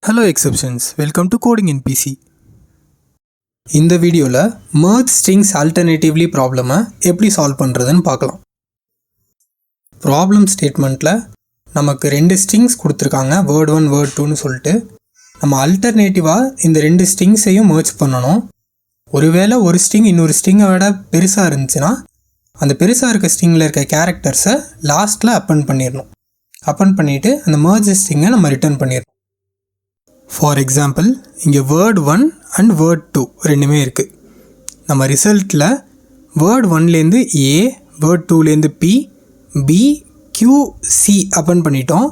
Hello exceptions, welcome to Coding in PC. இந்த வீடியோவில் merge strings alternatively ப்ராப்ளமை எப்படி solve பண்ணுறதுன்னு பார்க்கலாம். ப்ராப்ளம் ஸ்டேட்மெண்ட்டில் நமக்கு ரெண்டு ஸ்ட்ரிங்ஸ் கொடுத்துருக்காங்க, வேர்ட் 1 வேர்ட் 2ன்னு சொல்லிட்டு நம்ம அல்டர்னேட்டிவாக இந்த ரெண்டு ஸ்ட்ரிங்ஸையும் merge பண்ணணும். ஒருவேளை ஒரு ஸ்ட்ரிங் இன்னொரு ஸ்ட்ரிங்கை விட பெருசாக இருந்துச்சுன்னா அந்த பெருசாக இருக்க ஸ்ட்ரிங்கில் இருக்க கேரக்டர்ஸை லாஸ்ட்டில் அப்பன் பண்ணிடணும். அப்பன் பண்ணிவிட்டு அந்த merge ஸ்ட்ரிங்கை நம்ம ரிட்டர்ன் பண்ணிடணும். ஃபார் எக்ஸாம்பிள் இங்கே வேர்ட் 1 அண்ட் வேர்ட் 2 ரெண்டுமே இருக்குது. நம்ம ரிசல்ட்டில் வேர்ட் 1லேருந்து ஏ, வேர்ட் 2லேருந்து B, B, Q, C append பண்ணிட்டோம்.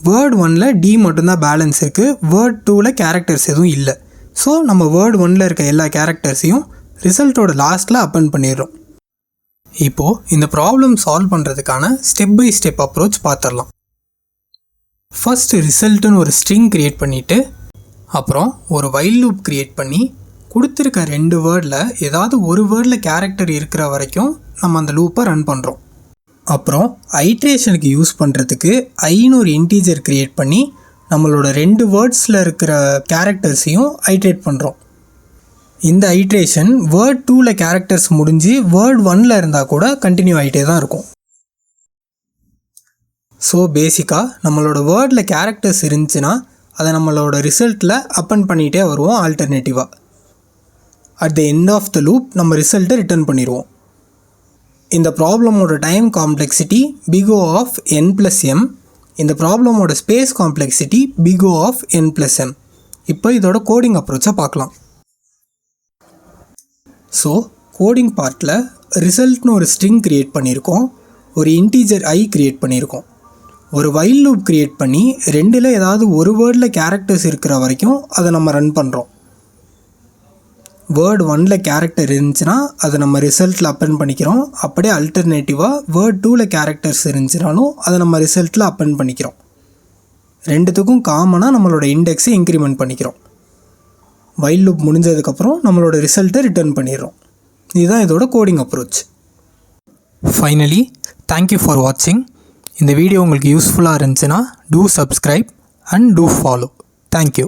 வேர்ட் 1ல் டி மட்டும்தான் பேலன்ஸ் இருக்குது, வேர்ட் 2ல் கேரக்டர்ஸ் எதுவும் இல்லை. ஸோ நம்ம வேர்ட் 1ல் இருக்க எல்லா கேரக்டர்ஸையும் ரிசல்ட்டோட லாஸ்ட்டில் அப்பன் பண்ணிடுறோம். இப்போது இந்த ப்ராப்ளம் சால்வ் பண்ணுறதுக்கான ஸ்டெப் பை ஸ்டெப் அப்ரோச் பார்த்துடலாம். ஃபஸ்ட்டு ரிசல்ட்டுன்னு ஒரு ஸ்ட்ரிங் க்ரியேட் பண்ணிவிட்டு அப்புறம் ஒரு வைல் லூப் க்ரியேட் பண்ணி கொடுத்துருக்க ரெண்டு வேர்டில் ஏதாவது ஒரு வேர்டில் கேரக்டர் இருக்கிற வரைக்கும் நம்ம அந்த லூப்பை ரன் பண்ணுறோம். அப்புறம் ஐட்ரேஷனுக்கு யூஸ் பண்ணுறதுக்கு ஐன்னு ஒரு இன்டீஜர் க்ரியேட் பண்ணி நம்மளோட ரெண்டு வேர்ட்ஸில் இருக்கிற கேரக்டர்ஸையும் ஐட்ரேட் பண்ணுறோம். இந்த ஐட்ரேஷன் வேர்ட் 2ல் கேரக்டர்ஸ் முடிஞ்சு வேர்ட் 1ல் இருந்தால் கூட கண்டினியூ ஆகிட்டே தான் இருக்கும். ஸோ பேசிக்காக நம்மளோட வேர்டில் கேரக்டர்ஸ் இருந்துச்சுன்னா அதை நம்மளோட ரிசல்ட்டில் அப்பன் பண்ணிகிட்டே வருவோம் ஆல்டர்னேட்டிவாக. At the end of the loop நம்ம ரிசல்ட்டை ரிட்டர்ன் பண்ணிடுவோம். இந்த ப்ராப்ளமோட time complexity big O of n+m. இந்த ப்ராப்ளமோட space complexity big O of n+m. இப்போ இதோட கோடிங் அப்ரோச்சை பார்க்கலாம். ஸோ கோடிங் பார்ட்டில் ரிசல்ட்னு ஒரு ஸ்ட்ரிங் க்ரியேட் பண்ணியிருக்கோம், ஒரு இன்டீஜர் ஐ க்ரியேட் பண்ணியிருக்கோம், ஒரு வைல் லூப் க்ரியேட் பண்ணி ரெண்டில் ஏதாவது ஒரு வேர்டில் கேரக்டர்ஸ் இருக்கிற வரைக்கும் அதை நம்ம ரன் பண்ணுறோம். வேர்ட் 1ல் கேரக்டர் இருந்துச்சுன்னா அதை நம்ம ரிசல்ட்டில் அப்பன் பண்ணிக்கிறோம். அப்படியே அல்டர்னேட்டிவாக வேர்ட் 2ல் கேரக்டர்ஸ் இருந்துச்சுனாலும் அதை நம்ம ரிசல்ட்டில் அப்பன் பண்ணிக்கிறோம். ரெண்டுத்துக்கும் காமனாக நம்மளோட இண்டெக்ஸை இன்க்ரிமெண்ட் பண்ணிக்கிறோம். வைல் லூப் முடிஞ்சதுக்கப்புறம் நம்மளோட ரிசல்ட்டை ரிட்டர்ன் பண்ணிடுறோம். இதுதான் இதோட coding approach. Finally thank you for வாட்சிங். இந்த வீடியோ உங்களுக்கு யூஸ்ஃபுல்லாக இருந்துச்சுன்னா do subscribe and do follow. Thank you.